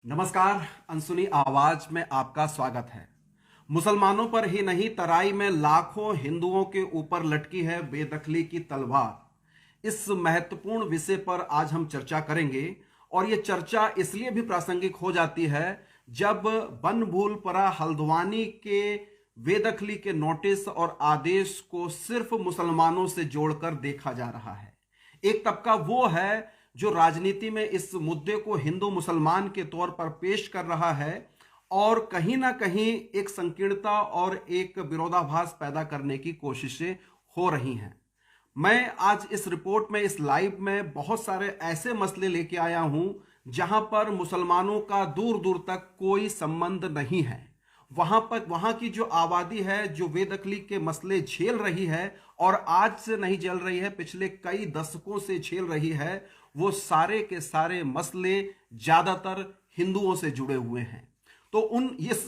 नमस्कार। अनसुनी आवाज में आपका स्वागत है। मुसलमानों पर ही नहीं, तराई में लाखों हिंदुओं के ऊपर लटकी है बेदखली की तलवार। इस महत्वपूर्ण विषय पर आज हम चर्चा करेंगे और यह चर्चा इसलिए भी प्रासंगिक हो जाती है जब बनभूलपरा हल्द्वानी के बेदखली के नोटिस और आदेश को सिर्फ मुसलमानों से जोड़कर देखा जा रहा है। एक तबका वो है जो राजनीति में इस मुद्दे को हिंदू मुसलमान के तौर पर पेश कर रहा है और कहीं ना कहीं एक संकीर्णता और एक विरोधाभास पैदा करने की कोशिशें हो रही हैं। मैं आज इस रिपोर्ट में, इस लाइव में बहुत सारे ऐसे मसले लेके आया हूं जहां पर मुसलमानों का दूर दूर तक कोई संबंध नहीं है। वहां की जो आबादी है, जो बेदखली के मसले झेल रही है और आज से नहीं झेल रही है, पिछले कई दशकों से झेल रही है, वो सारे के सारे मसले ज्यादातर हिंदुओं से जुड़े हुए हैं। तो इस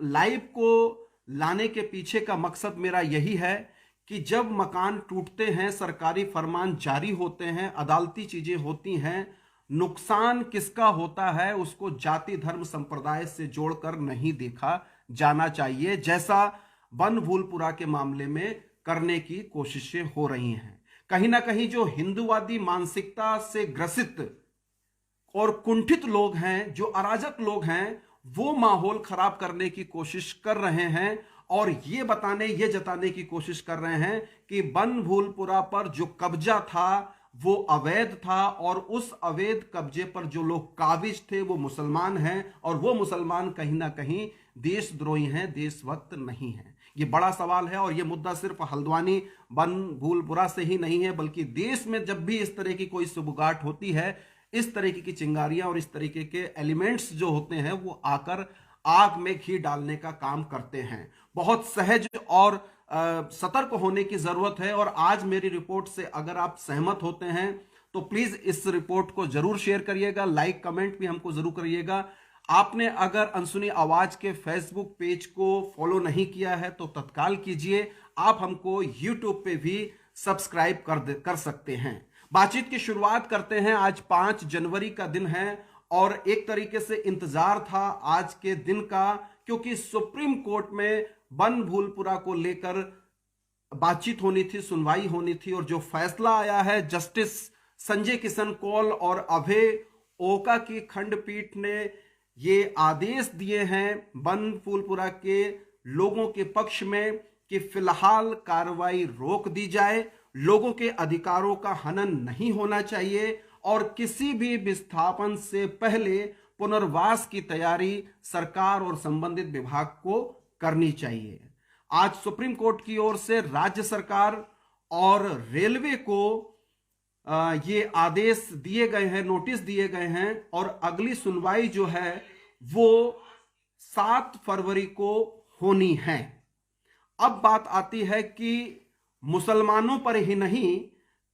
लाइव को लाने के पीछे का मकसद मेरा यही है कि जब मकान टूटते हैं, सरकारी फरमान जारी होते हैं, अदालती चीजें होती हैं, नुकसान किसका होता है उसको जाति धर्म संप्रदाय से जोड़कर नहीं देखा जाना चाहिए, जैसा बनभूलपुरा के मामले में करने की कोशिशें हो रही हैं। कहीं ना कहीं जो हिंदुवादी मानसिकता से ग्रसित और कुंठित लोग हैं, जो अराजक लोग हैं, वो माहौल खराब करने की कोशिश कर रहे हैं और ये जताने की कोशिश कर रहे हैं कि बनभूलपुरा पर जो कब्जा था वो अवैध था और उस अवैध कब्जे पर जो लोग काबिज थे वो मुसलमान हैं और वो मुसलमान कहीं ना कहीं देशद्रोही हैं, देशभक्त नहीं हैं। ये बड़ा सवाल है और ये मुद्दा सिर्फ हल्द्वानी बनभूलपुरा से ही नहीं है, बल्कि देश में जब भी इस तरह की कोई सुबगाहट होती है, इस तरीके की चिंगारियां और इस तरीके के एलिमेंट्स जो होते हैं वो आकर आग में घी डालने का काम करते हैं। बहुत सहज और सतर्क होने की जरूरत है और आज मेरी रिपोर्ट से अगर आप सहमत होते हैं तो प्लीज इस रिपोर्ट को जरूर शेयर करिएगा, लाइक कमेंट भी हमको जरूर करिएगा। आपने अगर अनसुनी आवाज के फेसबुक पेज को फॉलो नहीं किया है तो तत्काल कीजिए। आप हमको यूट्यूब पे भी सब्सक्राइब कर सकते हैं। बातचीत की शुरुआत करते हैं। आज 5 जनवरी का दिन है और एक तरीके से इंतजार था आज के दिन का, क्योंकि सुप्रीम कोर्ट में बनभूलपुरा को लेकर बातचीत होनी थी, सुनवाई होनी थी और जो फैसला आया है जस्टिस संजय किशन कौल और अभय ओका की खंडपीठ ने ये आदेश दिए हैं बनभूलपुरा के लोगों के पक्ष में कि फिलहाल कार्रवाई रोक दी जाए, लोगों के अधिकारों का हनन नहीं होना चाहिए और किसी भी विस्थापन से पहले पुनर्वास की तैयारी सरकार और संबंधित विभाग को करनी चाहिए। आज सुप्रीम कोर्ट की ओर से राज्य सरकार और रेलवे को ये आदेश दिए गए हैं, नोटिस दिए गए हैं और अगली सुनवाई जो है वो 7 फरवरी को होनी है। अब बात आती है कि मुसलमानों पर ही नहीं,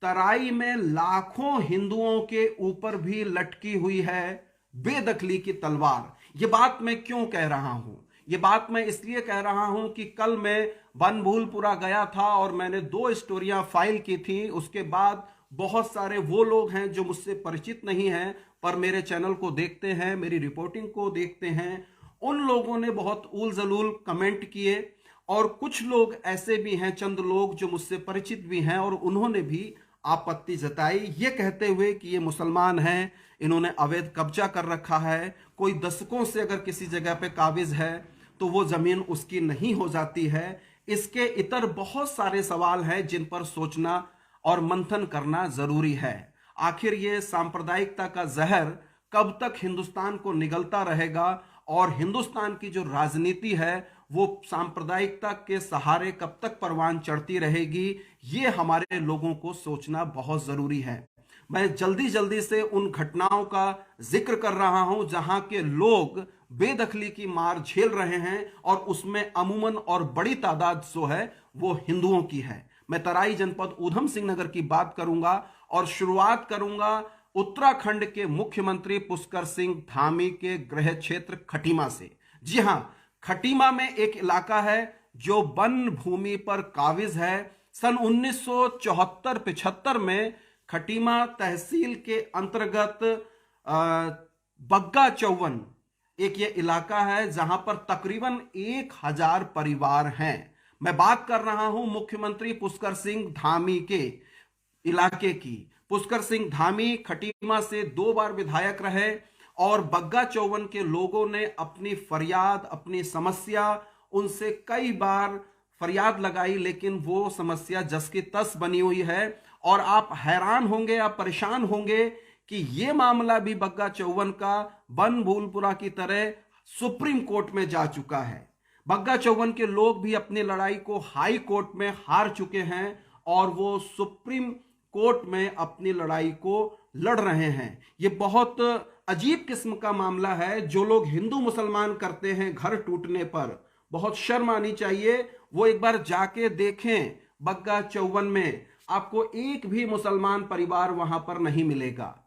तराई में लाखों हिंदुओं के ऊपर भी लटकी हुई है बेदखली की तलवार। यह बात मैं क्यों कह रहा हूं? यह बात मैं इसलिए कह रहा हूं कि कल मैं बनभूलपुरा गया था और मैंने 2 स्टोरियां फाइल की थी। उसके बाद बहुत सारे वो लोग हैं जो मुझसे परिचित नहीं हैं पर मेरे चैनल को देखते हैं, मेरी रिपोर्टिंग को देखते हैं। उन लोगों ने बहुत उल जलूल कमेंट किए और कुछ लोग ऐसे भी हैं, चंद लोग जो मुझसे परिचित भी हैं और उन्होंने भी आपत्ति जताई, ये कहते हुए कि ये मुसलमान हैं, इन्होंने अवैध कब्जा कर रखा है, कोई दशकों से अगर किसी जगह पे काबिज है तो वो जमीन उसकी नहीं हो जाती है। इसके इतर बहुत सारे सवाल हैं जिन पर सोचना और मंथन करना जरूरी है। आखिर ये सांप्रदायिकता का जहर कब तक हिंदुस्तान को निगलता रहेगा और हिंदुस्तान की जो राजनीति है वो सांप्रदायिकता के सहारे कब तक परवान चढ़ती रहेगी, ये हमारे लोगों को सोचना बहुत जरूरी है। मैं जल्दी जल्दी से उन घटनाओं का जिक्र कर रहा हूं जहां के लोग बेदखली की मार झेल रहे हैं और उसमें अमूमन और बड़ी तादाद जो है वो हिंदुओं की है। मैं तराई जनपद ऊधम सिंह नगर की बात करूंगा और शुरुआत करूंगा उत्तराखंड के मुख्यमंत्री पुष्कर सिंह धामी के गृह क्षेत्र खटीमा से। जी हां, खटीमा में एक इलाका है जो वन भूमि पर काबिज है। सन 1974-75 में खटीमा तहसील के अंतर्गत बग्गा चौवन एक ये इलाका है जहां पर तकरीबन 1000 परिवार हैं। मैं बात कर रहा हूं मुख्यमंत्री पुष्कर सिंह धामी के इलाके की। पुष्कर सिंह धामी खटीमा से 2 बार विधायक रहे और बग्गा चौवन के लोगों ने अपनी फरियाद, अपनी समस्या उनसे कई बार फरियाद लगाई, लेकिन वो समस्या जस की तस बनी हुई है। और आप हैरान होंगे, आप परेशान होंगे कि ये मामला भी बग्गा चौवन का बनभूलपुरा की तरह सुप्रीम कोर्ट में जा चुका है। बग्गा चौवन के लोग भी अपनी लड़ाई को हाई कोर्ट में हार चुके हैं और वो सुप्रीम कोर्ट में अपनी लड़ाई को लड़ रहे हैं। ये बहुत अजीब किस्म का मामला है। जो लोग हिंदू मुसलमान करते हैं घर टूटने पर, बहुत शर्म आनी चाहिए। वो एक बार जाके देखें बग्गा चौवन में, आपको एक भी मुसलमान परिवार वहां पर नहीं मिलेगा।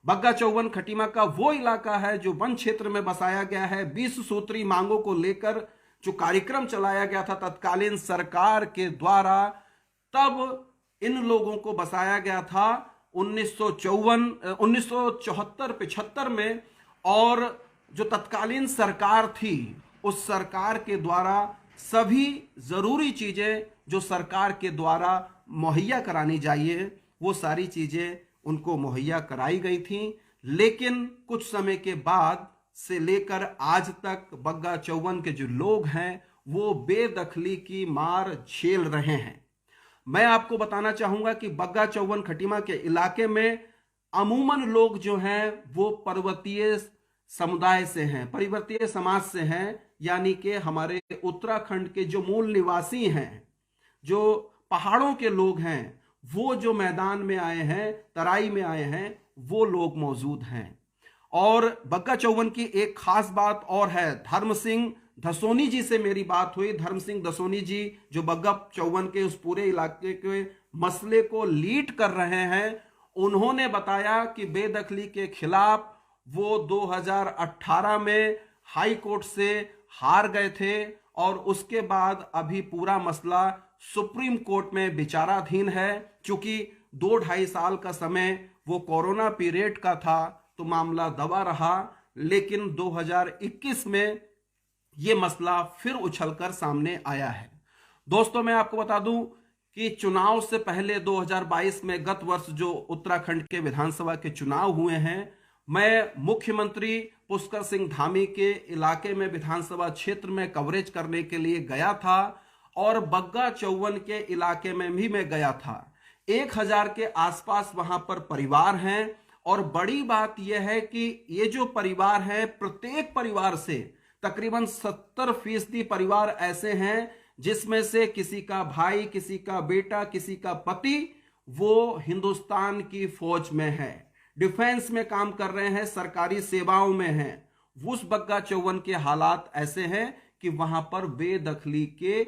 बग्गा चौवन खटीमा का वो इलाका है जो वन क्षेत्र में बसाया गया है। 20 सूत्री मांगों को लेकर जो कार्यक्रम चलाया गया था तत्कालीन सरकार के द्वारा, तब इन लोगों को बसाया गया था 1974-75 में। और जो तत्कालीन सरकार थी, उस सरकार के द्वारा सभी जरूरी चीजें जो सरकार के द्वारा मुहैया करानी चाहिए, वो सारी चीजें उनको मुहैया कराई गई थीं। लेकिन कुछ समय के बाद से लेकर आज तक बग्गा चौवन के जो लोग हैं वो बेदखली की मार झेल रहे हैं। मैं आपको बताना चाहूंगा कि बग्गा चौवन खटीमा के इलाके में अमूमन लोग जो हैं वो पर्वतीय समुदाय से हैं, पर्वतीय समाज से हैं, यानी कि हमारे उत्तराखंड के जो मूल निवासी हैं, जो पहाड़ों के लोग हैं, वो जो मैदान में आए हैं, तराई में आए हैं, वो लोग मौजूद हैं। और बग्गा चौवन की एक खास बात और है। धर्म सिंह धसोनी जी से मेरी बात हुई। धर्म सिंह धसोनी जी जो बग्गा चौवन के उस पूरे इलाके के मसले को लीड कर रहे हैं, उन्होंने बताया कि बेदखली के खिलाफ वो 2018 में हाई कोर्ट से हार गए थे और उसके बाद अभी पूरा मसला सुप्रीम कोर्ट में विचाराधीन है। चूंकि 2-2.5 साल का समय वो कोरोना पीरियड का था तो मामला दबा रहा, लेकिन 2021 में ये मसला फिर उछलकर सामने आया है। दोस्तों, मैं आपको बता दूं कि चुनाव से पहले 2022 में गत वर्ष जो उत्तराखंड के विधानसभा के चुनाव हुए हैं, मैं मुख्यमंत्री पुष्कर सिंह धामी के इलाके में विधानसभा क्षेत्र में कवरेज करने के लिए गया था और बग्गा चौवन के इलाके में भी मैं गया था। 1000 के आसपास वहां पर परिवार हैं और बड़ी बात यह है कि ये जो परिवार है, प्रत्येक परिवार से तकरीबन 70% परिवार ऐसे हैं जिसमें से किसी का भाई, किसी का बेटा, किसी का पति वो हिंदुस्तान की फौज में है, डिफेंस में काम कर रहे हैं, सरकारी सेवाओं में हैं। उस बग्गा चौवन के हालात ऐसे हैं कि वहां पर बेदखली के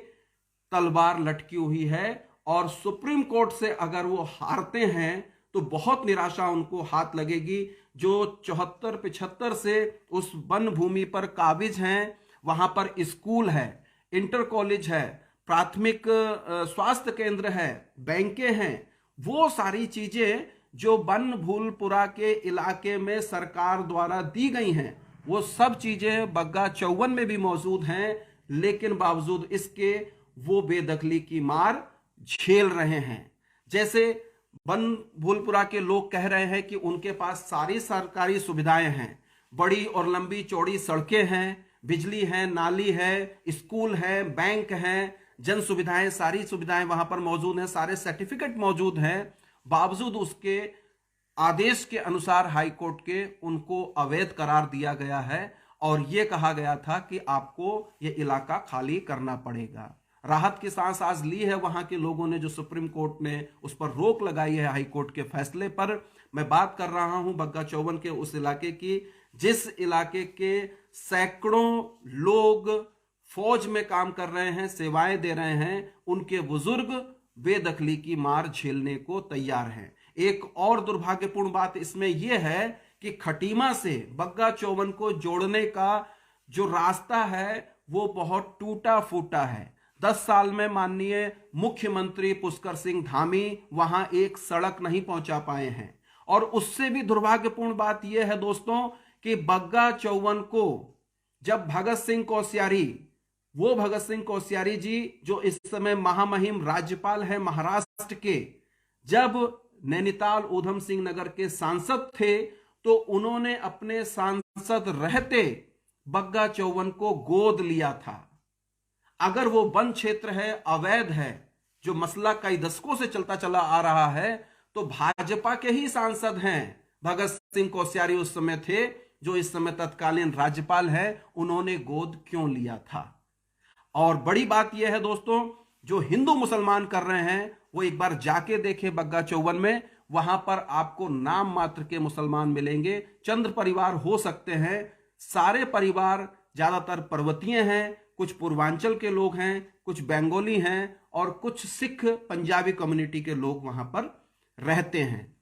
तलवार लटकी हुई है और सुप्रीम कोर्ट से अगर वो हारते हैं तो बहुत निराशा उनको हाथ लगेगी। जो 74-75 से उस वन भूमि पर काबिज हैं, वहां पर स्कूल है, इंटर कॉलेज है, प्राथमिक स्वास्थ्य केंद्र है, बैंकें हैं, वो सारी चीजें जो बनभूलपुरा के इलाके में सरकार द्वारा दी गई हैं, वो सब चीजें बग्गा चौवन में भी मौजूद हैं। लेकिन बावजूद इसके वो बेदखली की मार झेल रहे हैं। जैसे बनभूलपुरा के लोग कह रहे हैं कि उनके पास सारी सरकारी सुविधाएं हैं, बड़ी और लंबी चौड़ी सड़कें हैं, बिजली है, नाली है, स्कूल है, बैंक है, जन सुविधाएं, सारी सुविधाएं वहां पर मौजूद हैं, सारे सर्टिफिकेट मौजूद हैं। बावजूद उसके आदेश के अनुसार हाई कोर्ट के उनको अवैध करार दिया गया है और यह कहा गया था कि आपको यह इलाका खाली करना पड़ेगा। राहत की सांस आज ली है वहां के लोगों ने, जो सुप्रीम कोर्ट ने उस पर रोक लगाई है हाई कोर्ट के फैसले पर। मैं बात कर रहा हूं बग्गा चौवन के उस इलाके की, जिस इलाके के सैकड़ों लोग फौज में काम कर रहे हैं, सेवाएं दे रहे हैं, उनके बुजुर्ग बेदखली की मार झेलने को तैयार हैं। एक और दुर्भाग्यपूर्ण बात इसमें यह है कि खटीमा से बग्गा चौवन को जोड़ने का जो रास्ता है वो बहुत टूटा फूटा है। 10 साल में माननीय मुख्यमंत्री पुष्कर सिंह धामी वहां एक सड़क नहीं पहुंचा पाए हैं। और उससे भी दुर्भाग्यपूर्ण बात यह है दोस्तों कि बग्गा चौवन को जब भगत सिंह कोश्यारी, वो भगत सिंह कोश्यारी जी जो इस समय महामहिम राज्यपाल है महाराष्ट्र के, जब नैनीताल ऊधम सिंह नगर के सांसद थे तो उन्होंने अपने सांसद रहते बग्गा चौवन को गोद लिया था। अगर वो वन क्षेत्र है, अवैध है, जो मसला कई दशकों से चलता चला आ रहा है, तो भाजपा के ही सांसद हैं भगत सिंह कोश्यारी उस समय थे, जो इस समय तत्कालीन राज्यपाल है, उन्होंने गोद क्यों लिया था। और बड़ी बात यह है दोस्तों, जो हिंदू मुसलमान कर रहे हैं वो एक बार जाके देखे बग्गा चौवन में, वहां पर आपको नाम मात्र के मुसलमान मिलेंगे। चंद परिवार हो सकते हैं, सारे परिवार ज्यादातर पर्वतीय हैं, कुछ पूर्वांचल के लोग हैं, कुछ बंगाली हैं और कुछ सिख पंजाबी कम्युनिटी के लोग वहां पर रहते हैं।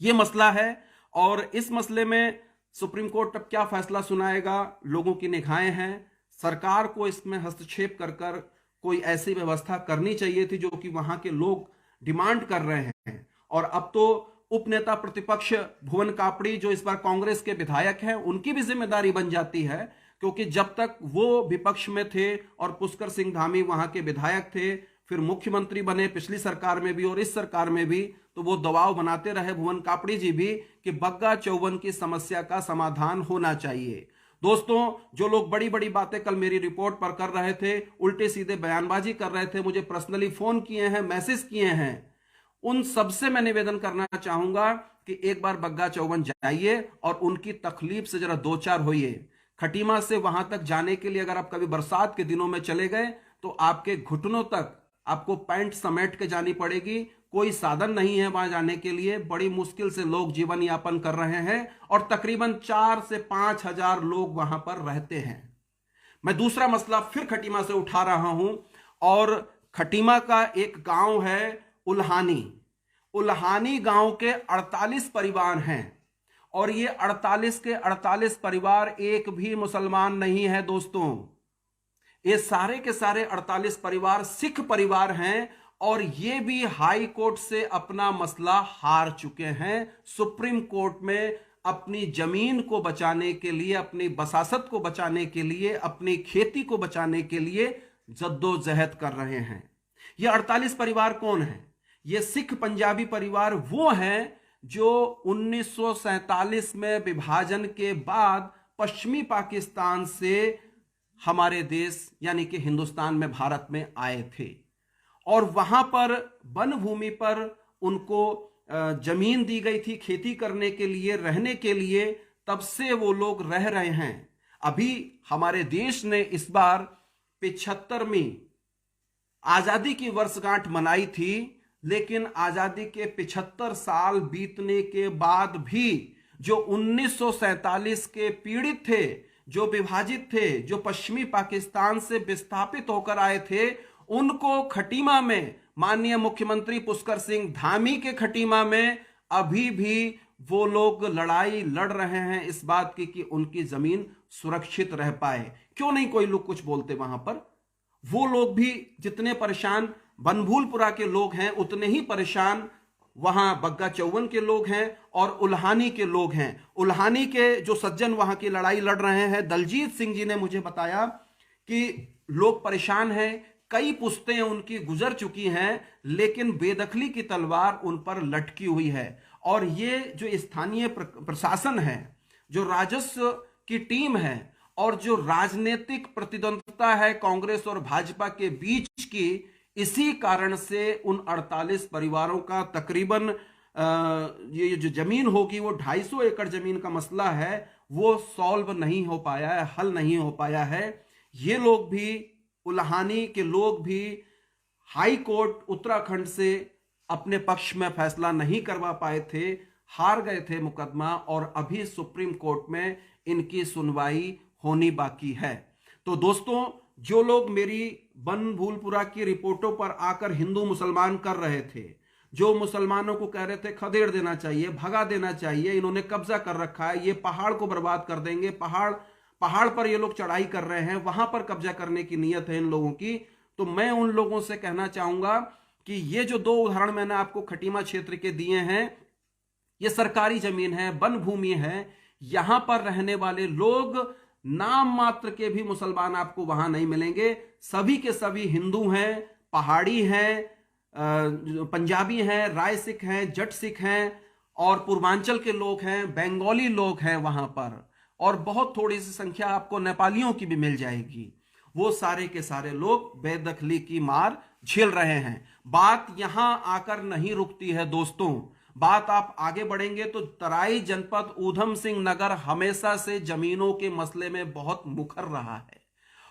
यह मसला है और इस मसले में सुप्रीम कोर्ट अब क्या फैसला सुनाएगा, लोगों की निगाहें हैं। सरकार को इसमें हस्तक्षेप कर कर कोई ऐसी व्यवस्था करनी चाहिए थी जो कि वहां के लोग डिमांड कर रहे हैं। और अब तो उपनेता प्रतिपक्ष भुवन कापड़ी जो इस बार कांग्रेस के विधायक हैं, उनकी भी जिम्मेदारी बन जाती है, क्योंकि जब तक वो विपक्ष में थे और पुष्कर सिंह धामी वहां के विधायक थे, फिर मुख्यमंत्री बने पिछली सरकार में भी और इस सरकार में भी, तो वो दबाव बनाते रहे भुवन कापड़ी जी भी कि बग्गा चौवन की समस्या का समाधान होना चाहिए। दोस्तों, जो लोग बड़ी बड़ी बातें कल मेरी रिपोर्ट पर कर रहे थे, उल्टे सीधे बयानबाजी कर रहे थे, मुझे पर्सनली फोन किए हैं, मैसेज किए हैं, उन सबसे मैं निवेदन करना चाहूंगा कि एक बार बग्गा चौवन जाइए और उनकी तकलीफ से जरा दो चार होइए। खटीमा से वहां तक जाने के लिए अगर आप कभी बरसात के दिनों में चले गए तो आपके घुटनों तक आपको पैंट समेट के जानी पड़ेगी। कोई साधन नहीं है वहां जाने के लिए, बड़ी मुश्किल से लोग जीवन यापन कर रहे हैं और तकरीबन 4 से 5 हजार लोग वहां पर रहते हैं। मैं दूसरा मसला फिर खटीमा से उठा रहा हूं और खटीमा का एक गांव है उल्हानी। उल्हानी गांव के 48 परिवार हैं और ये 48 के 48 परिवार एक भी मुसलमान नहीं है दोस्तों। ये सारे के सारे 48 परिवार सिख परिवार हैं और ये भी हाई कोर्ट से अपना मसला हार चुके हैं। सुप्रीम कोर्ट में अपनी जमीन को बचाने के लिए, अपनी बसासत को बचाने के लिए, अपनी खेती को बचाने के लिए जद्दोजहद कर रहे हैं। ये 48 परिवार कौन है? ये सिख पंजाबी परिवार वो हैं जो 1947 में विभाजन के बाद पश्चिमी पाकिस्तान से हमारे देश यानी कि हिंदुस्तान में, भारत में आए थे और वहां पर वन भूमि पर उनको जमीन दी गई थी खेती करने के लिए, रहने के लिए। तब से वो लोग रह रहे हैं। अभी हमारे देश ने इस बार 75वीं आजादी की वर्षगांठ मनाई थी, लेकिन आजादी के 75 साल बीतने के बाद भी जो 1947 के पीड़ित थे, जो विभाजित थे, जो पश्चिमी पाकिस्तान से विस्थापित होकर आए थे, उनको खटीमा में माननीय मुख्यमंत्री पुष्कर सिंह धामी के खटीमा में अभी भी वो लोग लड़ाई लड़ रहे हैं इस बात की कि उनकी जमीन सुरक्षित रह पाए। क्यों नहीं कोई लोग कुछ बोलते वहां पर? वो लोग भी जितने परेशान बनभूलपुरा के लोग हैं उतने ही परेशान वहां बग्गा चौवन के लोग हैं और उल्हानी के लोग हैं। उल्हानी के जो सज्जन वहां की लड़ाई लड़ रहे हैं, दलजीत सिंह जी ने मुझे बताया कि लोग परेशान हैं, कई पुश्तें उनकी गुजर चुकी हैं, लेकिन बेदखली की तलवार उन पर लटकी हुई है। और ये जो स्थानीय प्रशासन है, जो राजस्व की टीम है और जो राजनीतिक प्रतिद्वंद्विता है कांग्रेस और भाजपा के बीच की, इसी कारण से उन 48 परिवारों का तकरीबन ये जो जमीन होगी वो 250 एकड़ जमीन का मसला है, वो सॉल्व नहीं हो पाया है, हल नहीं हो पाया है। ये लोग भी, उल्हानी के लोग भी हाई कोर्ट उत्तराखंड से अपने पक्ष में फैसला नहीं करवा पाए थे, हार गए थे मुकदमा और अभी सुप्रीम कोर्ट में इनकी सुनवाई होनी बाकी है। तो दोस्तों, जो लोग मेरी बनभूलपुरा की रिपोर्टों पर आकर हिंदू मुसलमान कर रहे थे, जो मुसलमानों को कह रहे थे खदेड़ देना चाहिए, भगा देना चाहिए, इन्होंने कब्जा कर रखा है, ये पहाड़ को बर्बाद कर देंगे, पहाड़ पर ये लोग चढ़ाई कर रहे हैं, वहां पर कब्जा करने की नीयत है इन लोगों की, तो मैं उन लोगों से कहना चाहूंगा कि ये जो 2 उदाहरण मैंने आपको खटीमा क्षेत्र के दिए हैं, ये सरकारी जमीन है, वन भूमि है। यहां पर रहने वाले लोग नाम मात्र के भी मुसलमान आपको वहां नहीं मिलेंगे। सभी के सभी हिंदू हैं, पहाड़ी हैं, पंजाबी हैं, राय सिख हैं, जट सिख हैं, और पूर्वांचल के लोग हैं, बंगाली लोग हैं वहां पर, और बहुत थोड़ी सी संख्या आपको नेपालियों की भी मिल जाएगी। वो सारे के सारे लोग बेदखली की मार झेल रहे हैं। बात यहां आकर नहीं रुकती है दोस्तों, बात आप आगे बढ़ेंगे तो तराई जनपद ऊधम सिंह नगर हमेशा से जमीनों के मसले में बहुत मुखर रहा है।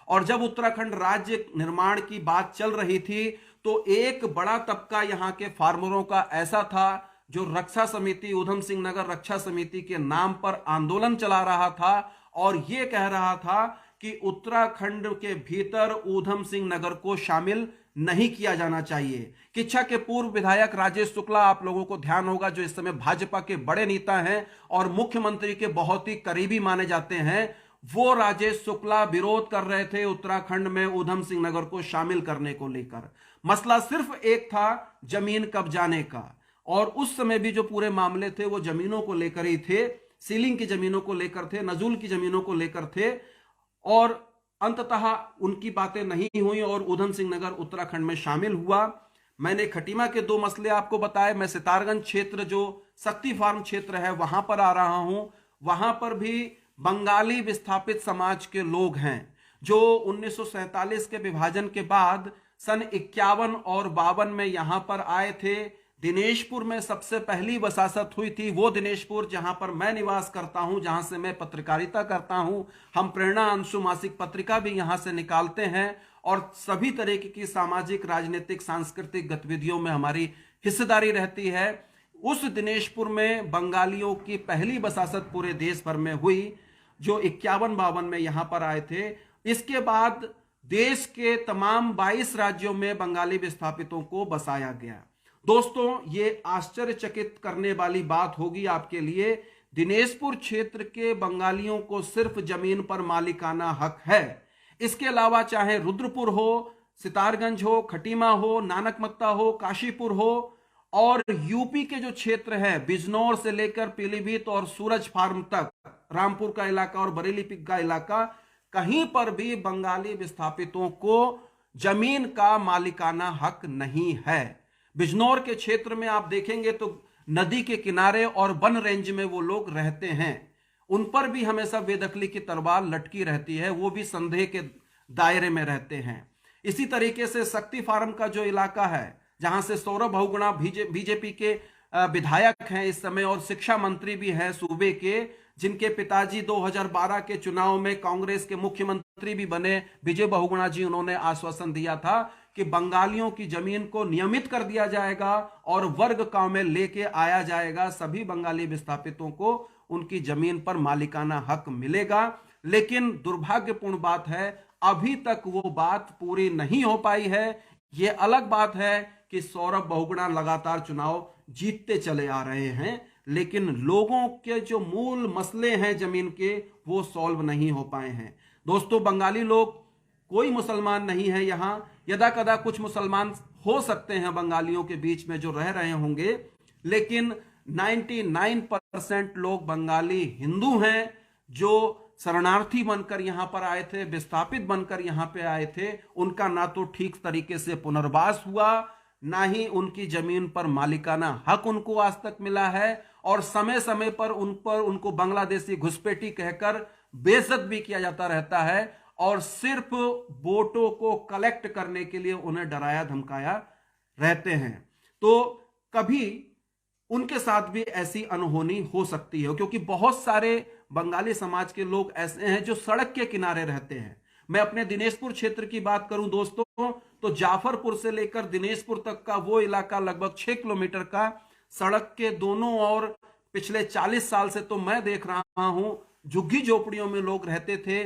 और जब उत्तराखंड राज्य निर्माण की बात चल रही थी तो एक बड़ा तबका यहां के फार्मरों का ऐसा था जो रक्षा समिति, ऊधम सिंह नगर रक्षा समिति के नाम पर आंदोलन चला रहा था और यह कह रहा था कि उत्तराखंड के भीतर ऊधम सिंह नगर को शामिल नहीं किया जाना चाहिए। किच्छा के पूर्व विधायक राजेश शुक्ला, आप लोगों को ध्यान होगा, जो इस समय भाजपा के बड़े नेता हैं और मुख्यमंत्री के बहुत ही करीबी माने जाते हैं, वो राजेश शुक्ला विरोध कर रहे थे उत्तराखंड में ऊधम सिंह नगर को शामिल करने को लेकर। मसला सिर्फ एक था, जमीन कब्जाने का, और उस समय भी जो पूरे मामले थे वो जमीनों को लेकर ही थे, सीलिंग की जमीनों को लेकर थे, नजूल की जमीनों को लेकर थे, और अंततः उनकी बातें नहीं हुई और ऊधम सिंह नगर उत्तराखंड में शामिल हुआ। मैंने खटीमा के दो मसले आपको बताए। मैं सितारगंज क्षेत्र, जो शक्ति फार्म क्षेत्र है, वहां पर आ रहा हूं। वहां पर भी बंगाली विस्थापित समाज के लोग हैं जो 1947 के विभाजन के बाद सन 51 और 52 में यहां पर आए थे। दिनेशपुर में सबसे पहली वसासत हुई थी, वो दिनेशपुर जहां पर मैं निवास करता हूं, जहां से मैं पत्रकारिता करता हूं। हम प्रेरणा अंशु मासिक पत्रिका भी यहां से निकालते हैं और सभी तरह की सामाजिक, राजनीतिक, सांस्कृतिक गतिविधियों में हमारी हिस्सेदारी रहती है। उस दिनेशपुर में बंगालियों की पहली वसासत पूरे देश भर में हुई, जो 51-52 में यहां पर आए थे। इसके बाद देश के तमाम 22 राज्यों में बंगाली विस्थापितों को बसाया गया। दोस्तों, ये आश्चर्यचकित करने वाली बात होगी आपके लिए, दिनेशपुर क्षेत्र के बंगालियों को सिर्फ जमीन पर मालिकाना हक है। इसके अलावा चाहे रुद्रपुर हो, सितारगंज हो, खटीमा हो, नानकमत्ता हो, काशीपुर हो, और यूपी के जो क्षेत्र है बिजनौर से लेकर पीलीभीत और सूरज फार्म तक, रामपुर का इलाका और बरेली पिक का इलाका, कहीं पर भी बंगाली विस्थापितों को जमीन का मालिकाना हक नहीं है। बिजनौर के क्षेत्र में आप देखेंगे तो नदी के किनारे और वन रेंज में वो लोग रहते हैं, उन पर भी हमेशा बेदखली की तलवार लटकी रहती है, वो भी संदेह के दायरे में रहते हैं। इसी तरीके से शक्ति फार्म का जो इलाका है, जहां से सौरभ बहुगुणा बीजेपी के विधायक हैं इस समय और शिक्षा मंत्री भी हैं सूबे के, जिनके पिताजी 2012 के चुनाव में कांग्रेस के मुख्यमंत्री भी बने, विजय बहुगुणा जी, उन्होंने आश्वासन दिया था कि बंगालियों की जमीन को नियमित कर दिया जाएगा और वर्ग गांव में लेके आया जाएगा, सभी बंगाली विस्थापितों को उनकी जमीन पर मालिकाना हक मिलेगा। लेकिन दुर्भाग्यपूर्ण बात है, अभी तक वो बात पूरी नहीं हो पाई है। ये अलग बात है कि सौरभ बहुगुणा लगातार चुनाव जीतते चले आ रहे हैं, लेकिन लोगों के जो मूल मसले हैं जमीन के, वो सॉल्व नहीं हो पाए हैं। दोस्तों, बंगाली लोग, कोई मुसलमान नहीं है यहां, यदा कदा कुछ मुसलमान हो सकते हैं बंगालियों के बीच में जो रह रहे होंगे, लेकिन 99% लोग बंगाली हिंदू हैं जो शरणार्थी बनकर यहां पर आए थे, विस्थापित बनकर यहां पे आए थे। उनका ना तो ठीक तरीके से पुनर्वास हुआ, ना ही उनकी जमीन पर मालिकाना हक उनको आज तक मिला है, और समय समय पर उनको बांग्लादेशी घुसपैठी कहकर बेइज्जत भी किया जाता रहता है, और सिर्फ वोटों को कलेक्ट करने के लिए उन्हें डराया धमकाया रहते हैं। तो कभी उनके साथ भी ऐसी अनहोनी हो सकती है, क्योंकि बहुत सारे बंगाली समाज के लोग ऐसे हैं जो सड़क के किनारे रहते हैं। मैं अपने दिनेशपुर क्षेत्र की बात करूं दोस्तों, तो जाफरपुर से लेकर दिनेशपुर तक का वो इलाका लगभग 6 किलोमीटर का, सड़क के दोनों ओर पिछले 40 साल से तो मैं देख रहा हूं झुग्गी झोपड़ियों में लोग रहते थे।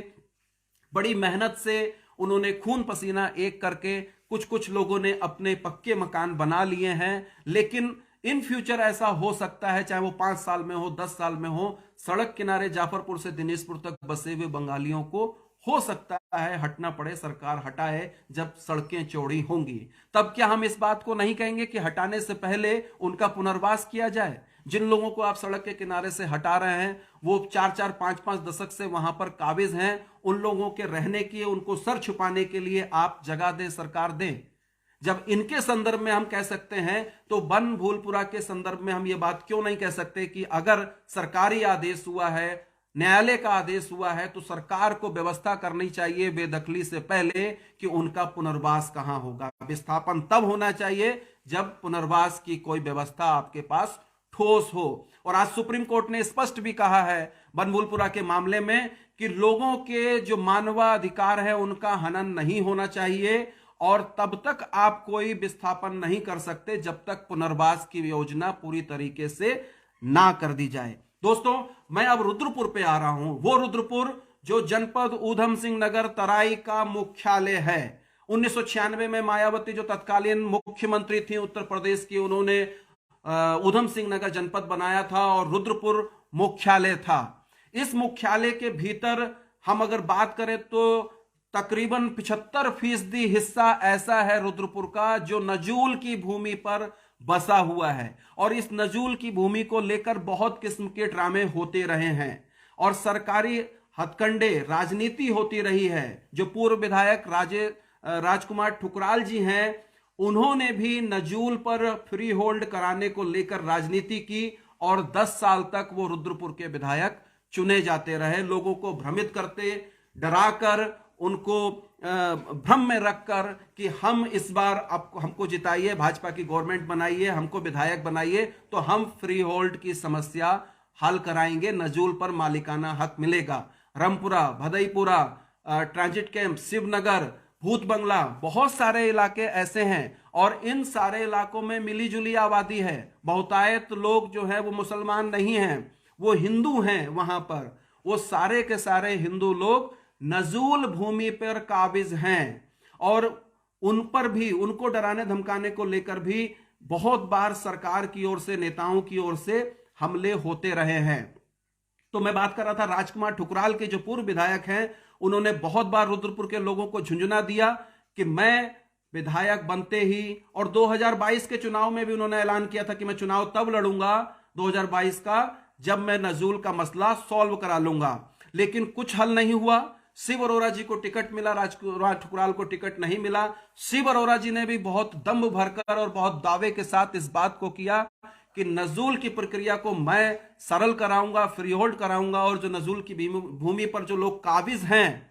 बड़ी मेहनत से उन्होंने खून पसीना एक करके कुछ कुछ लोगों ने अपने पक्के मकान बना लिए हैं, लेकिन इन फ्यूचर ऐसा हो सकता है, चाहे वो 5 साल में हो, 10 साल में हो, सड़क किनारे जाफरपुर से दिनेशपुर तक बसे हुए बंगालियों को हो सकता है हटना पड़े, सरकार हटाए जब सड़कें चौड़ी होंगी। तब क्या हम इस बात को नहीं कहेंगे कि हटाने से पहले उनका पुनर्वास किया जाए? जिन लोगों को आप सड़क के किनारे से हटा रहे हैं वो 4-4, 5-5 दशक से वहां पर काबिज हैं। उन लोगों के रहने की, उनको सर छुपाने के लिए आप जगह दें, सरकार दें। जब इनके संदर्भ में हम कह सकते हैं तो बनभूलपुरा के संदर्भ में हम ये बात क्यों नहीं कह सकते कि अगर सरकारी आदेश हुआ है, न्यायालय का आदेश हुआ है, तो सरकार को व्यवस्था करनी चाहिए बेदखली से पहले कि उनका पुनर्वास कहां होगा। विस्थापन तब होना चाहिए जब पुनर्वास की कोई व्यवस्था आपके पास ठोस हो। और आज सुप्रीम कोर्ट ने स्पष्ट भी कहा है बनभूलपुरा के मामले में कि लोगों के जो मानवाधिकार है उनका हनन नहीं होना चाहिए और तब तक आप कोई विस्थापन नहीं कर सकते जब तक पुनर्वास की योजना पूरी तरीके से ना कर दी जाए। दोस्तों, मैं अब रुद्रपुर पे आ रहा हूं। वो रुद्रपुर जो जनपद ऊधम सिंह नगर तराई का मुख्यालय है। 1996 में मायावती जो तत्कालीन मुख्यमंत्री थी उत्तर प्रदेश की, उन्होंने ऊधम सिंह नगर जनपद बनाया था और रुद्रपुर मुख्यालय था। इस मुख्यालय के भीतर हम अगर बात करें तो तकरीबन 75% हिस्सा ऐसा है रुद्रपुर का जो नजूल की भूमि पर बसा हुआ है। और इस नजूल की भूमि को लेकर बहुत किस्म के ड्रामे होते रहे हैं और सरकारी हथकंडे, राजनीति होती रही है। जो पूर्व विधायक राजकुमार ठुकराल जी हैं, उन्होंने भी नजूल पर फ्री होल्ड कराने को लेकर राजनीति की और 10 साल तक वो रुद्रपुर के विधायक चुने जाते रहे। लोगों को भ्रमित करते, डराकर, उनको भ्रम में रखकर कि हम इस बार हमको जिताइए, भाजपा की गवर्नमेंट बनाइए, हमको विधायक बनाइए तो हम फ्री होल्ड की समस्या हल कराएंगे, नजूल पर मालिकाना हक मिलेगा। रामपुरा, भदईपुरा, ट्रांजिट कैंप, शिवनगर, भूत बंगला, बहुत सारे इलाके ऐसे हैं और इन सारे इलाकों में मिली जुली आबादी है। बहुतायत लोग जो है वो मुसलमान नहीं हैं, वो हिंदू हैं। वहां पर वो सारे के सारे हिंदू लोग नजूल भूमि पर काबिज हैं और उन पर भी, उनको डराने धमकाने को लेकर भी बहुत बार सरकार की ओर से, नेताओं की ओर से हमले होते रहे हैं। तो मैं बात कर रहा था राजकुमार ठुकराल के जो पूर्व विधायक हैं, उन्होंने बहुत बार रुद्रपुर के लोगों को झुंझुना दिया कि मैं विधायक बनते ही, और 2022 के चुनाव में भी उन्होंने ऐलान किया था कि मैं चुनाव तब लड़ूंगा 2022 का जब मैं नजूल का मसला सॉल्व करा लूंगा। लेकिन कुछ हल नहीं हुआ। शिव अरोरा जी को टिकट मिला, राजकुमार ठुकराल को टिकट नहीं मिला। शिव अरोरा जी ने भी बहुत दम भरकर और बहुत दावे के साथ इस बात को किया कि नजूल की प्रक्रिया को मैं सरल कराऊंगा, फ्री होल्ड कराऊंगा और जो नजूल की भूमि पर जो लोग काबिज हैं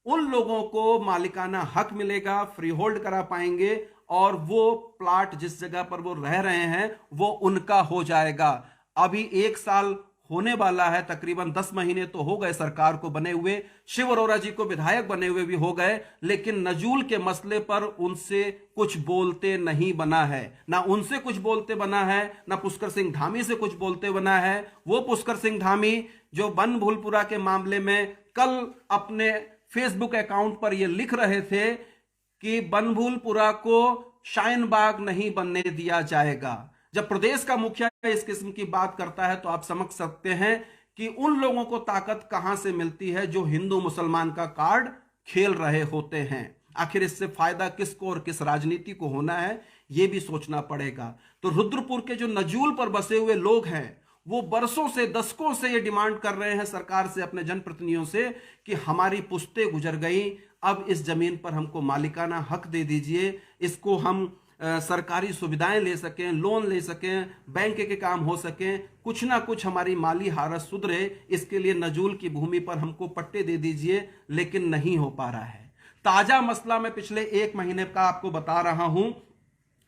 उन लोगों को मालिकाना हक मिलेगा, फ्री होल्ड करा पाएंगे और वो प्लाट जिस जगह पर वो रह रहे हैं वो उनका हो जाएगा। अभी 1 साल होने वाला है, तकरीबन 10 महीने तो हो गए सरकार को बने हुए, शिव अरोरा जी को विधायक बने हुए भी हो गए, लेकिन नजूल के मसले पर उनसे कुछ बोलते नहीं बना है। ना उनसे कुछ बोलते बना है, ना पुष्कर सिंह धामी से कुछ बोलते बना है। वो पुष्कर सिंह धामी जो बनभूलपुरा के मामले में कल अपने फेसबुक अकाउंट पर यह लिख रहे थे कि बनभूलपुरा को शाहीन बाग नहीं बनने दिया जाएगा। जब प्रदेश का मुखिया इस किस्म की बात करता है तो आप समझ सकते हैं कि उन लोगों को ताकत कहां से मिलती है जो हिंदू मुसलमान का कार्ड खेल रहे होते हैं। आखिर इससे फायदा किसको और किस राजनीति को होना है, यह भी सोचना पड़ेगा। तो रुद्रपुर के जो नजूल पर बसे हुए लोग हैं वो बरसों से, दशकों से ये डिमांड कर रहे हैं सरकार से, अपने जनप्रतिनिधियों से कि हमारी पुश्तें गुजर गई, अब इस जमीन पर हमको मालिकाना हक दे दीजिए, इसको हम सरकारी सुविधाएं ले सकें, लोन ले सकें, बैंक के काम हो सकें, कुछ ना कुछ हमारी माली हालत सुधरे, इसके लिए नजूल की भूमि पर हमको पट्टे दे दीजिए। लेकिन नहीं हो पा रहा है। ताजा मसला मैं पिछले 1 महीने का आपको बता रहा हूं।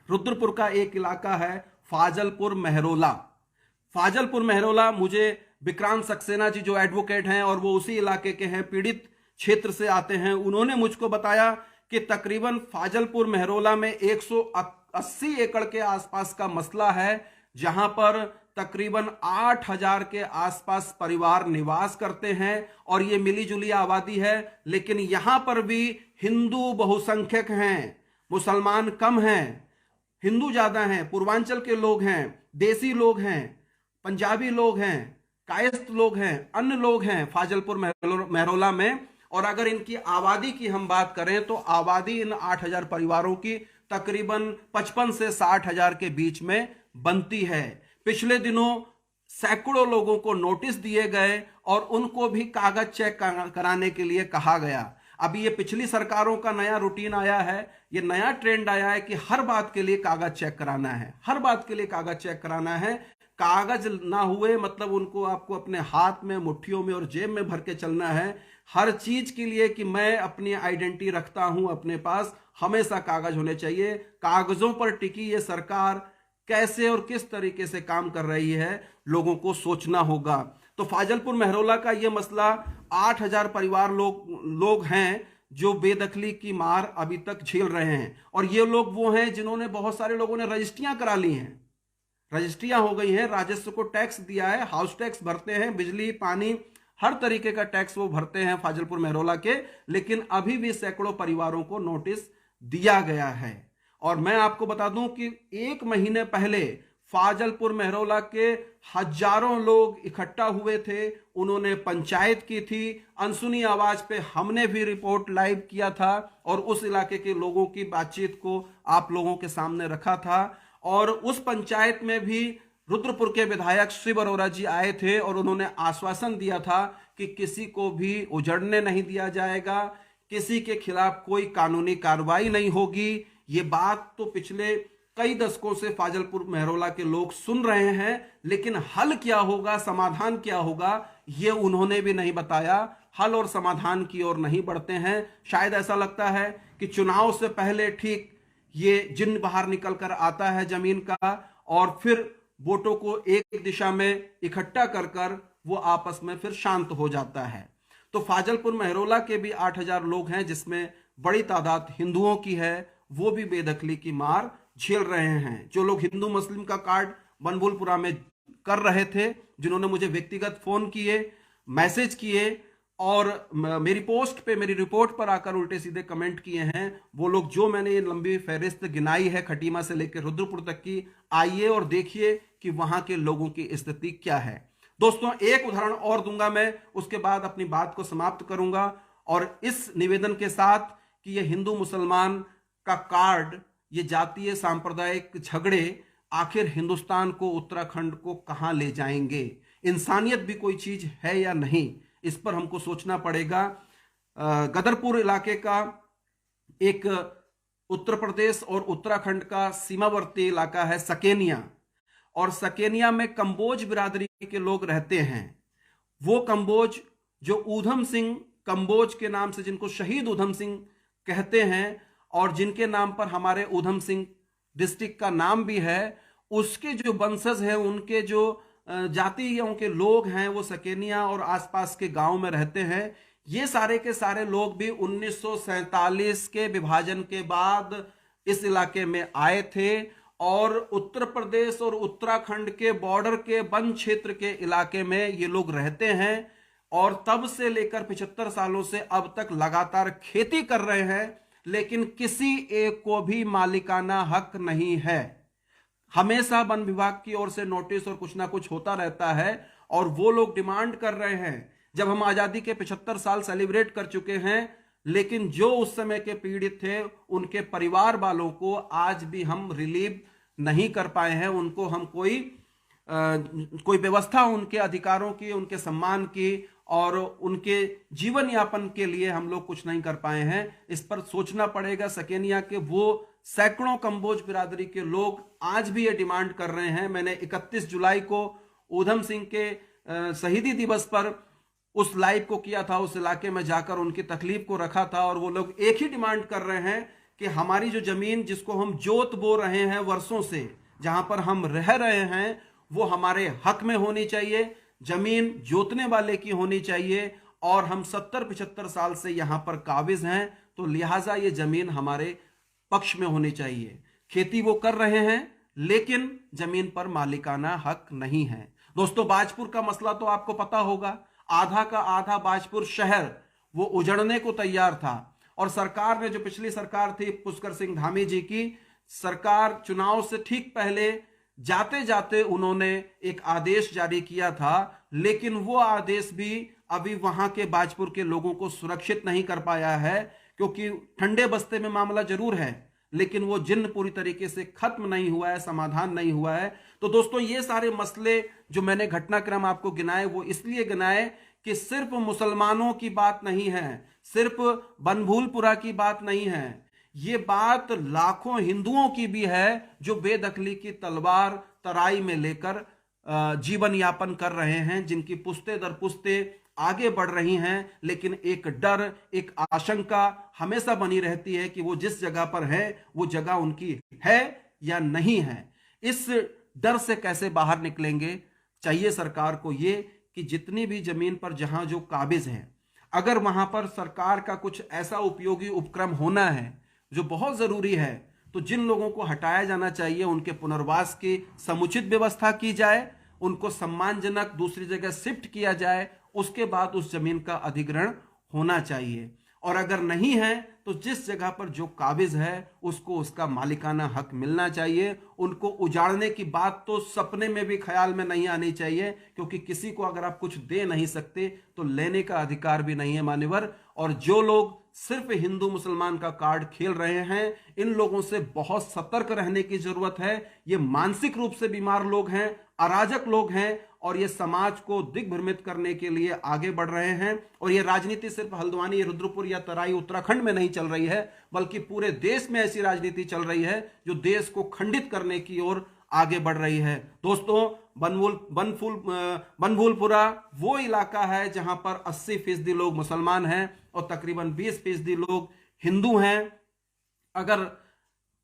रुद्रपुर का एक इलाका है फाजलपुर मेहरोला। फाजलपुर मेहरोला, मुझे विक्रांत सक्सेना जी जो एडवोकेट हैं और वो उसी इलाके के हैं, पीड़ित क्षेत्र से आते हैं, उन्होंने मुझको बताया कि तकरीबन फाजलपुर मेहरोला में 180 एकड़ के आसपास का मसला है, जहां पर तकरीबन 8000 के आसपास परिवार निवास करते हैं और ये मिली जुली आबादी है। लेकिन यहां पर भी हिंदू बहुसंख्यक हैं, मुसलमान कम हैं, हिंदू ज्यादा हैं, पूर्वांचल के लोग हैं, देसी लोग हैं, पंजाबी लोग हैं, कायस्थ लोग हैं, अन्य लोग हैं फाजलपुर मेहरोला में। और अगर इनकी आबादी की हम बात करें तो आबादी इन 8000 परिवारों की तकरीबन 55 से 60 हजार के बीच में बनती है। पिछले दिनों सैकड़ों लोगों को नोटिस दिए गए और उनको भी कागज चेक कराने के लिए कहा गया। अभी ये पिछली सरकारों का नया रूटीन आया है, ये नया ट्रेंड आया है कि हर बात के लिए कागज चेक कराना है, हर बात के लिए कागज चेक कराना है। कागज ना हुए मतलब उनको आपको अपने हाथ में, मुट्ठियों में और जेब में भर के चलना है हर चीज के लिए कि मैं अपनी आइडेंटिटी रखता हूं अपने पास, हमेशा कागज होने चाहिए। कागजों पर टिकी ये सरकार कैसे और किस तरीके से काम कर रही है, लोगों को सोचना होगा। तो फाजलपुर मेहरौला का ये मसला, 8,000 परिवार लोग हैं जो बेदखली की मार अभी तक झेल रहे हैं। और ये लोग वो हैं जिन्होंने, बहुत सारे लोगों ने रजिस्ट्रियां करा ली हैं, रजिस्ट्रियां हो गई हैं, राजस्व को टैक्स दिया है, हाउस टैक्स भरते हैं, बिजली पानी हर तरीके का टैक्स वो भरते हैं फाजलपुर मेहरौला के, लेकिन अभी भी सैकड़ों परिवारों को नोटिस दिया गया है। और मैं आपको बता दूं कि 1 महीने पहले फाजलपुर मेहरौला के हजारों लोग इकट्ठा हुए थे, उन्होंने पंचायत की थी, अनसुनी आवाज पे हमने भी रिपोर्ट लाइव किया था और उस इलाके के लोगों की बातचीत को आप लोगों के सामने रखा था। और उस पंचायत में भी रुद्रपुर के विधायक शिव अरोरा जी आए थे और उन्होंने आश्वासन दिया था कि किसी को भी उजड़ने नहीं दिया जाएगा, किसी के खिलाफ कोई कानूनी कार्रवाई नहीं होगी। ये बात तो पिछले कई दशकों से फाजलपुर मेहरौला के लोग सुन रहे हैं, लेकिन हल क्या होगा, समाधान क्या होगा, ये उन्होंने भी नहीं बताया। हल और समाधान की ओर नहीं बढ़ते हैं। शायद ऐसा लगता है कि चुनाव से पहले ठीक ये जिन बाहर निकल कर आता है जमीन का और फिर वोटों को एक दिशा में इकट्ठा कर कर वो आपस में फिर शांत हो जाता है। तो फाजलपुर मेहरौला के भी 8,000 लोग हैं जिसमें बड़ी तादाद हिंदुओं की है, वो भी बेदखली की मार झेल रहे हैं। जो लोग हिंदू मुस्लिम का कार्ड बनबुलपुरा में कर रहे थे, जिन्होंने मुझे व्यक्तिगत फोन किए, मैसेज किए और मेरी पोस्ट पे, मेरी रिपोर्ट पर आकर उल्टे सीधे कमेंट किए हैं, वो लोग, जो मैंने ये लंबी फहरिस्त गिनाई है खटीमा से लेकर रुद्रपुर तक की, आइए और देखिए कि वहां के लोगों की स्थिति क्या है। दोस्तों, एक उदाहरण और दूंगा मैं, उसके बाद अपनी बात को समाप्त करूंगा। और इस निवेदन के साथ कि ये हिंदू मुसलमान का कार्ड, ये जातीय सांप्रदायिक झगड़े आखिर हिंदुस्तान को, उत्तराखंड को कहां ले जाएंगे, इंसानियत भी कोई चीज है या नहीं, इस पर हमको सोचना पड़ेगा। गदरपुर इलाके का एक उत्तर प्रदेश और उत्तराखंड का सीमावर्ती इलाका है सकेनिया, और सकेनिया में कंबोज बिरादरी के लोग रहते हैं। वो कंबोज जो ऊधम सिंह कंबोज के नाम से, जिनको शहीद ऊधम सिंह कहते हैं और जिनके नाम पर हमारे ऊधम सिंह डिस्ट्रिक्ट का नाम भी है, उसके जो वंशज हैं, उनके जो जातियों के लोग हैं, वो सकेनिया और आसपास के गांव में रहते हैं। ये सारे के सारे लोग भी 1947 के विभाजन के बाद इस इलाके में आए थे और उत्तर प्रदेश और उत्तराखंड के बॉर्डर के वन क्षेत्र के इलाके में ये लोग रहते हैं और तब से लेकर 75 सालों से अब तक लगातार खेती कर रहे हैं, लेकिन किसी एक को भी मालिकाना हक नहीं है। हमेशा वन विभाग की ओर से नोटिस और कुछ ना कुछ होता रहता है और वो लोग डिमांड कर रहे हैं। जब हम आजादी के 75 साल सेलिब्रेट कर चुके हैं, लेकिन जो उस समय के पीड़ित थे, उनके परिवार वालों को आज भी हम रिलीव नहीं कर पाए हैं। उनको हम कोई व्यवस्था उनके अधिकारों की, उनके सम्मान की और उनके जीवन यापन के लिए हम लोग कुछ नहीं कर पाए हैं। इस पर सोचना पड़ेगा। सकेनिया के वो सैकड़ों कंबोज बिरादरी के लोग आज भी ये डिमांड कर रहे हैं। मैंने 31 जुलाई को ऊधम सिंह के शहीदी दिवस पर उस लाइव को किया था, उस इलाके में जाकर उनकी तकलीफ को रखा था और वो लोग एक ही डिमांड कर रहे हैं कि हमारी जो जमीन, जिसको हम जोत बो रहे हैं वर्षों से, जहां पर हम रह रहे हैं, वो हमारे हक में होनी चाहिए, जमीन जोतने वाले की होनी चाहिए और हम 70-75 साल से यहां पर काबिज हैं, तो लिहाजा ये जमीन हमारे पक्ष में होनी चाहिए। खेती वो कर रहे हैं लेकिन जमीन पर मालिकाना हक नहीं है। दोस्तों, बाजपुर का मसला तो आपको पता होगा, आधा का आधा बाजपुर शहर वो उजड़ने को तैयार था और सरकार ने, जो पिछली सरकार थी पुष्कर सिंह धामी जी की सरकार, चुनाव से ठीक पहले जाते जाते उन्होंने एक आदेश जारी किया था, लेकिन वो आदेश भी अभी वहां के बाजपुर के लोगों को सुरक्षित नहीं कर पाया है, क्योंकि ठंडे बस्ते में मामला जरूर है लेकिन वो जिन्न पूरी तरीके से खत्म नहीं हुआ है, समाधान नहीं हुआ है। तो दोस्तों, ये सारे मसले जो मैंने घटनाक्रम आपको गिनाए, वो इसलिए गिनाए कि सिर्फ मुसलमानों की बात नहीं है, सिर्फ बनभूलपुरा की बात नहीं है, ये बात लाखों हिंदुओं की भी है जो बेदखली की तलवार तराई में लेकर जीवन यापन कर रहे हैं, जिनकी पुश्ते दर पुश्ते आगे बढ़ रही हैं, लेकिन एक डर, एक आशंका हमेशा बनी रहती है कि वो जिस जगह पर है वो जगह उनकी है या नहीं है। इस डर से कैसे बाहर निकलेंगे? चाहिए सरकार को ये कि जितनी भी जमीन पर जहां जो काबिज है, अगर वहां पर सरकार का कुछ ऐसा उपयोगी उपक्रम होना है जो बहुत जरूरी है, तो जिन लोगों को हटाया जाना चाहिए उनके पुनर्वास की समुचित व्यवस्था की जाए, उनको सम्मानजनक दूसरी जगह शिफ्ट किया जाए, उसके बाद उस जमीन का अधिग्रहण होना चाहिए। और अगर नहीं है तो जिस जगह पर जो काबिज है उसको उसका मालिकाना हक मिलना चाहिए। उनको उजाड़ने की बात तो सपने में भी ख्याल में नहीं आनी चाहिए, क्योंकि किसी को अगर आप कुछ दे नहीं सकते तो लेने का अधिकार भी नहीं है, मान्यवर। और जो लोग सिर्फ हिंदू मुसलमान का कार्ड खेल रहे हैं, इन लोगों से बहुत सतर्क रहने की जरूरत है। ये मानसिक रूप से बीमार लोग हैं, अराजक लोग हैं, और ये समाज को दिग्भ्रमित करने के लिए आगे बढ़ रहे हैं। और ये राजनीति सिर्फ हल्द्वानी, रुद्रपुर या तराई उत्तराखंड में नहीं चल रही है, बल्कि पूरे देश में ऐसी राजनीति चल रही है जो देश को खंडित करने की ओर आगे बढ़ रही है। दोस्तों, बनभूलपुरा वो इलाका है जहां पर 80% लोग मुसलमान हैं और तकरीबन 20% लोग हिंदू हैं। अगर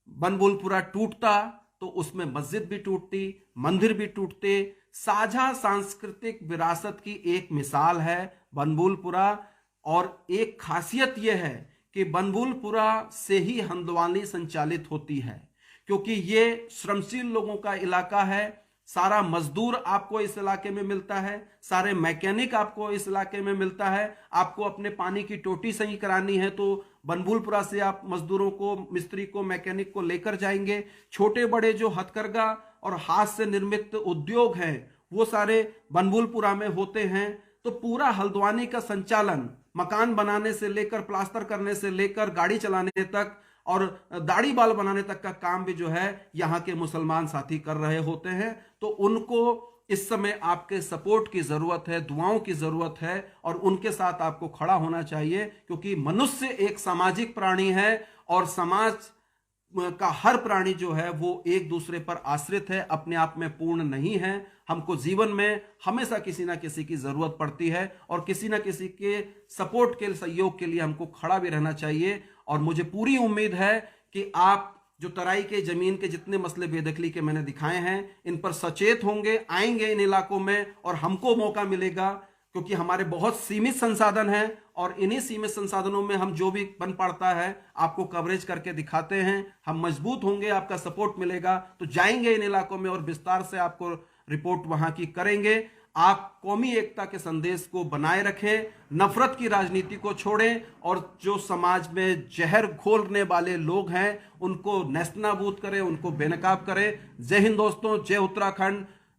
बनभूलपुरा टूटता तो उसमें मस्जिद भी टूटती, मंदिर भी टूटते। साझा सांस्कृतिक विरासत की एक मिसाल है बनभूलपुरा। और एक खासियत यह है कि बनभूलपुरा से ही हल्द्वानी संचालित होती है, क्योंकि ये श्रमशील लोगों का इलाका है। सारा मजदूर आपको इस इलाके में मिलता है, सारे मैकेनिक आपको इस इलाके में मिलता है। आपको अपने पानी की टोटी सही करानी है तो बनभूलपुरा से आप मजदूरों को, मिस्त्री को, मैकेनिक को लेकर जाएंगे। छोटे बड़े जो हथकरघा और हाथ से निर्मित उद्योग हैं वो सारे बनभूलपुरा में होते हैं। तो पूरा हल्द्वानी का संचालन मकान बनाने से लेकर, प्लास्टर करने से लेकर, गाड़ी चलाने तक और दाढ़ी बाल बनाने तक का काम भी जो है यहाँ के मुसलमान साथी कर रहे होते हैं। तो उनको इस समय आपके सपोर्ट की जरूरत है, दुआओं की जरूरत है, और उनके साथ आपको खड़ा होना चाहिए, क्योंकि मनुष्य एक सामाजिक प्राणी है और समाज का हर प्राणी जो है वो एक दूसरे पर आश्रित है, अपने आप में पूर्ण नहीं है। हमको जीवन में हमेशा किसी ना किसी की जरूरत पड़ती है और किसी ना किसी के सपोर्ट के, सहयोग के लिए हमको खड़ा भी रहना चाहिए। और मुझे पूरी उम्मीद है कि आप जो तराई के जमीन के जितने मसले बेदखली के मैंने दिखाए हैं, इन पर सचेत होंगे, आएंगे इन इलाकों में, और हमको मौका मिलेगा, क्योंकि हमारे बहुत सीमित संसाधन हैं और इन्हीं सीमित संसाधनों में हम जो भी बन पड़ता है आपको कवरेज करके दिखाते हैं। हम मजबूत होंगे, आपका सपोर्ट मिलेगा तो जाएंगे इन इलाकों में और विस्तार से आपको रिपोर्ट वहां की करेंगे। आप कौमी एकता के संदेश को बनाए रखें, नफरत की राजनीति को छोड़ें, और जो समाज में जहर घोलने वाले लोग हैं उनको नेस्तनाबूद करें, उनको बेनकाब करें। जय हिंद दोस्तों, जय उत्तराखंड।